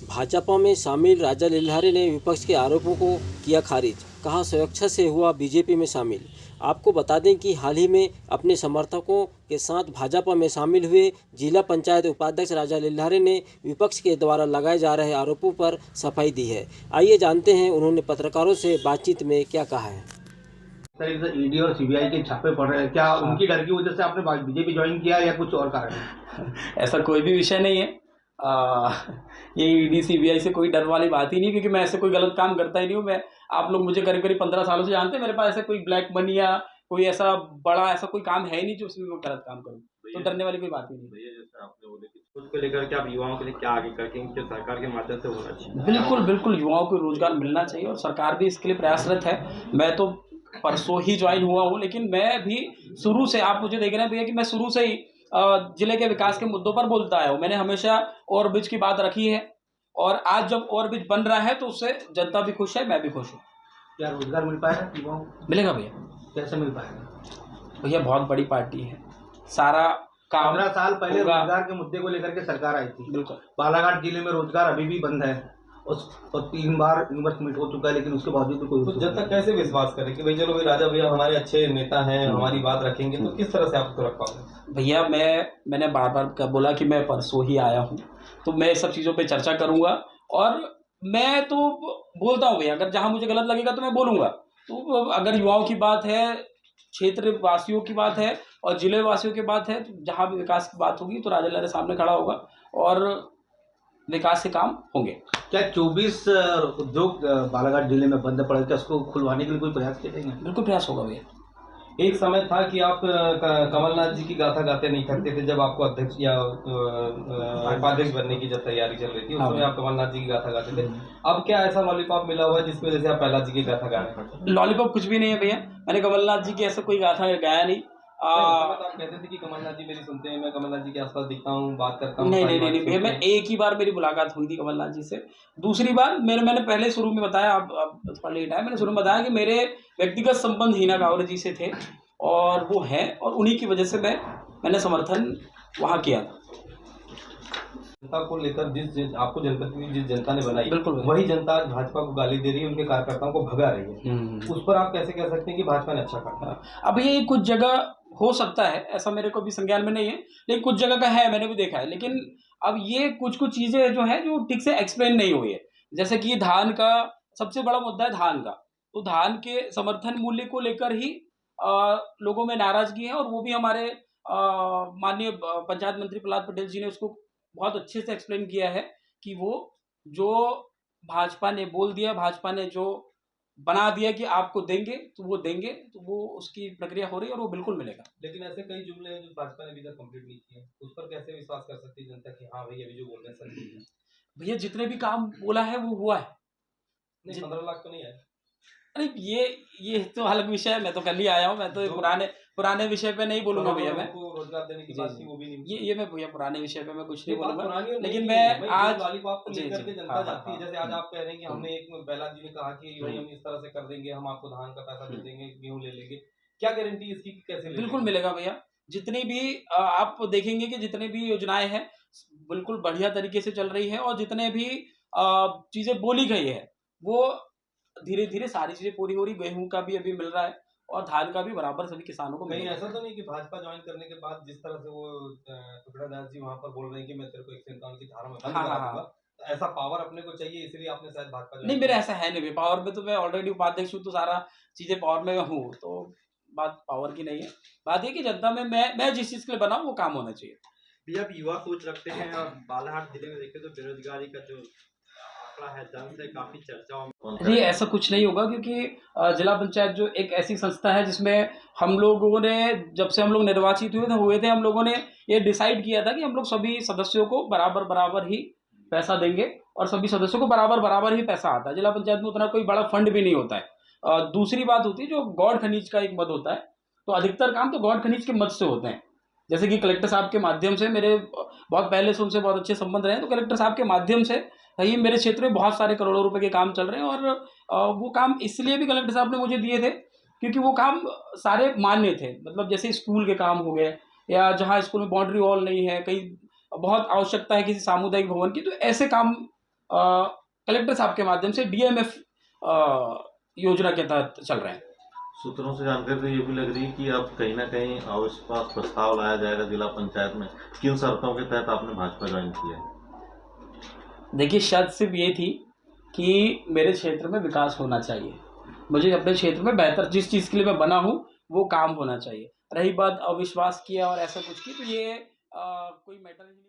भाजपा में शामिल राजा लिल्हारे ने विपक्ष के आरोपों को किया खारिज, कहा स्वेच्छा से हुआ बीजेपी में शामिल। आपको बता दें कि हाल ही में अपने समर्थकों के साथ भाजपा में शामिल हुए जिला पंचायत उपाध्यक्ष राजा लिल्हारे ने विपक्ष के द्वारा लगाए जा रहे आरोपों पर सफाई दी है। आइए जानते हैं उन्होंने पत्रकारों से बातचीत में क्या कहा है। ईडी और सीबीआई के छापे पड़ रहे हैं, क्या उनकी डर की वजह से आपने बीजेपी ज्वाइन किया या कुछ और कारण है? ऐसा कोई भी विषय नहीं है। ये ईडी सीबीआई से कोई डर वाली बात ही नहीं, क्योंकि मैं ऐसे कोई गलत काम करता ही नहीं हूँ। मैं आप लोग मुझे करीब करीब 15 सालों से जानते हैं। मेरे पास ऐसा कोई ब्लैक मनी या कोई ऐसा बड़ा ऐसा कोई काम है नहीं जो उसमें मैं गलत काम करूँ, तो डरने वाली कोई बात ही नहीं। भैया जैसे आपने बोले कि उसको लेकर के आप युवाओं के लिए क्या आगे करके सरकार के माध्यम से होना चाहिए? बिल्कुल बिल्कुल, युवाओं को रोजगार मिलना चाहिए और सरकार भी इसके लिए प्रयासरत है। मैं तो परसों ही ज्वाइन हुआ हूँ, लेकिन मैं भी शुरू से, आप मुझे देख रहे हैं भैया कि मैं शुरू से ही जिले के विकास के मुद्दों पर बोलता आया हूँ। मैंने हमेशा ओवरब्रिज की बात रखी है और आज जब ओवरब्रिज बन रहा है तो उससे जनता भी खुश है, मैं भी खुश हूँ। क्या रोजगार मिल पाएगा युवाओं को? मिलेगा भैया। कैसे मिल पाएगा भैया? बहुत बड़ी पार्टी है, सारा काम 15 साल पहले रोजगार के मुद्दे को लेकर के सरकार आई थी। बिल्कुल। बालाघाट जिले में रोजगार अभी भी बंद है और 3 बार इन्वेस्टमेंट हो चुका है, लेकिन उसके बावजूद कोई तो जब तक कैसे विश्वास करें कि भाई चलो भाई राजा भैया हमारे अच्छे नेता हैं, हमारी बात रखेंगे, तो किस तरह से आप उसको रख पाओगे? भैया मैंने बार बार बोला कि मैं परसों ही आया हूँ, तो मैं सब चीज़ों पे चर्चा करूँगा और मैं तो बोलता हूँ भैया, अगर जहाँ मुझे गलत लगेगा तो मैं बोलूँगा। तो अगर युवाओं की बात है, क्षेत्र वासियों की बात है और जिले वासियों की बात है, तो जहाँ भी विकास की बात होगी तो राजा लिल्हारे सामने खड़ा होगा और विकास के काम होंगे। क्या 24 उद्योग बालाघाट जिले में बंद पड़े, क्या उसको खुलवाने के लिए कोई प्रयास किए जाएंगे? बिल्कुल प्रयास होगा भैया। एक समय था कि आप कमलनाथ जी की गाथा गाते नहीं थकते थे, जब आपको अध्यक्ष या उपाध्यक्ष बनने की जब तैयारी चल रही थी उस समय आप कमलनाथ जी की गाथा गाते थे। अब क्या ऐसा लॉलीपॉप मिला हुआ है जिसकी वजह से आप प्रहलाद जी की गाथा गा रहे हैं? लॉलीपॉप कुछ भी नहीं है भैया, मैंने कमलनाथ जी की ऐसा कोई गाथा गाया नहीं। आप कहते थे कि कमलनाथ जी मेरी सुनते हैं, मैं कमलनाथ जी के आसपास दिखता हूँ, बात करता हूँ। नहीं भैया, मैं एक ही बार मेरी मुलाकात हुई थी कमलनाथ जी से। दूसरी बार मैंने पहले शुरू में बताया, अब थोड़ा लेट आया, मैंने शुरू में बताया कि मेरे व्यक्तिगत संबंध हीना गावर जी से थे और वो हैं और उन्हीं की वजह से मैंने समर्थन वहाँ किया था। जनता को लेकर जिस आपको जनप्रतिनिधि जिस जनता ने बनाई, बिल्कुल वही जनता आज भाजपा को गाली दे रही है, उनके कार्यकर्ताओं को भगा रही है। उस पर आप कैसे कह सकते हैं कि भाजपा ने अच्छा कहा? अब ये कुछ जगह हो सकता है, ऐसा मेरे को भी संज्ञान में नहीं है, लेकिन कुछ जगह का है, मैंने भी देखा है। लेकिन अब ये कुछ चीजें जो है जो ठीक से एक्सप्लेन नहीं हुई है, जैसे कि धान का सबसे बड़ा मुद्दा है धान का, तो धान के समर्थन मूल्य को लेकर ही लोगों में नाराजगी है और वो भी हमारे माननीय पंचायत मंत्री प्रहलाद पटेल जी ने उसको बहुत अच्छे से एक्सप्लेन किया है कि वो जो भाजपा ने बोल दिया, भाजपा ने जो बना दिया कि आपको देंगे तो वो देंगे, तो वो उसकी प्रक्रिया हो रही है और वो बिल्कुल मिलेगा। लेकिन ऐसे कई जुमले हैं जो भाजपा ने अभी तक कंप्लीट नहीं किए, उस पर कैसे विश्वास कर सकती है जनता कि हाँ भाई अभी जो बोल रहे हैं सच है? भैया जितने भी काम बोला है वो हुआ है। नहीं 15 लाख तो नहीं है। अरे ये तो अलग विषय है, मैं तो कल ही आया हूँ, मैं तो पुराने विषय पे नहीं बोलूंगा भैया। मैं रोजगार देने की बात की वो भी नहीं, ये मैं भैया पुराने विषय पे मैं कुछ नहीं बोलूंगा, लेकिन मैं आज लॉलीपॉप को लेकर के जनता जाती है। जैसे आज आप कह रहे हैं कि हमने एक प्रहलाद जी ने कहा कि भाई हम इस तरह से कर देंगे, हम आपको धान का पैसा दे देंगे, गेहूं ले लेंगे, क्या गारंटी इसकी कैसे? बिल्कुल मिलेगा भैया। जितनी भी आप देखेंगे कि जितनी भी योजनाएं हैं बिल्कुल बढ़िया तरीके से चल रही है और जितने भी चीजें बोली गई है वो धीरे धीरे सारी चीजें पूरी हो रही। गेहूं का भी अभी मिल रहा है और धान का भी बराबर सभी किसानों को मिल रहा है। ऐसा तो नहीं कि भाजपा ज्वाइन करने के बाद जिस तरह से वो टुकड़ादास जी वहां पर बोल रहे हैं कि मैं तेरे को 157 की धारा में बंद करा दूंगा, तो ऐसा पावर अपने को चाहिए, इसलिए आपने शायद भाजपा नहीं, मेरा ऐसा है नहीं, पावर में तो मैं ऑलरेडी उपाध्यक्ष हूँ, तो सारा चीजें पावर में हूँ, तो बात पावर की नहीं है। बात ये कि जनता में मैं जिस चीज के लिए बना हूँ वो काम होना चाहिए। भैया आप युवा सोच रखते हैं और बालाघाट जिले में देखें तो बेरोजगारी का जो आंकड़ा है जन से काफी चर्चा में। ये ऐसा कुछ नहीं होगा, क्योंकि जिला पंचायत जो एक ऐसी संस्था है जिसमें हम लोगों ने जब से हम लोग निर्वाचित हुए थे हम लोगों ने ये डिसाइड किया था कि हम लोग सभी सदस्यों को बराबर ही पैसा देंगे और सभी सदस्यों को बराबर ही पैसा आता है। जिला पंचायत में उतना कोई बड़ा फंड भी नहीं होता है। दूसरी बात होती है जो गौड़ खनिज का एक मद होता है, तो अधिकतर काम तो गौड़ खनिज के मद से होते हैं। जैसे कि कलेक्टर साहब के माध्यम से मेरे बहुत पहले से उनसे बहुत अच्छे संबंध रहे हैं, तो कलेक्टर साहब के माध्यम से ही मेरे क्षेत्र में बहुत सारे करोड़ों रुपए के काम चल रहे हैं और वो काम इसलिए भी कलेक्टर साहब ने मुझे दिए थे क्योंकि वो काम सारे मान्य थे, मतलब जैसे स्कूल के काम हो गए, या जहाँ स्कूल में बाउंड्री वॉल नहीं है, कहीं बहुत आवश्यकता है किसी सामुदायिक भवन की, तो ऐसे काम कलेक्टर साहब के माध्यम से DMF योजना के तहत चल रहे हैं। सूत्रों से जानकारी तो ये भी लग रही है कि अब कहीं ना कहीं अविश्वास प्रस्ताव लाया जाएगा जिला पंचायत में। किन शर्तों के तहत आपने भाजपा ज्वाइन किया है? देखिए, शर्त सिर्फ ये थी कि मेरे क्षेत्र में विकास होना चाहिए, मुझे अपने क्षेत्र में बेहतर जिस चीज़ के लिए मैं बना हूँ वो काम होना चाहिए। रही बात अविश्वास किया और ऐसा कुछ की, तो ये कोई मैटर नहीं।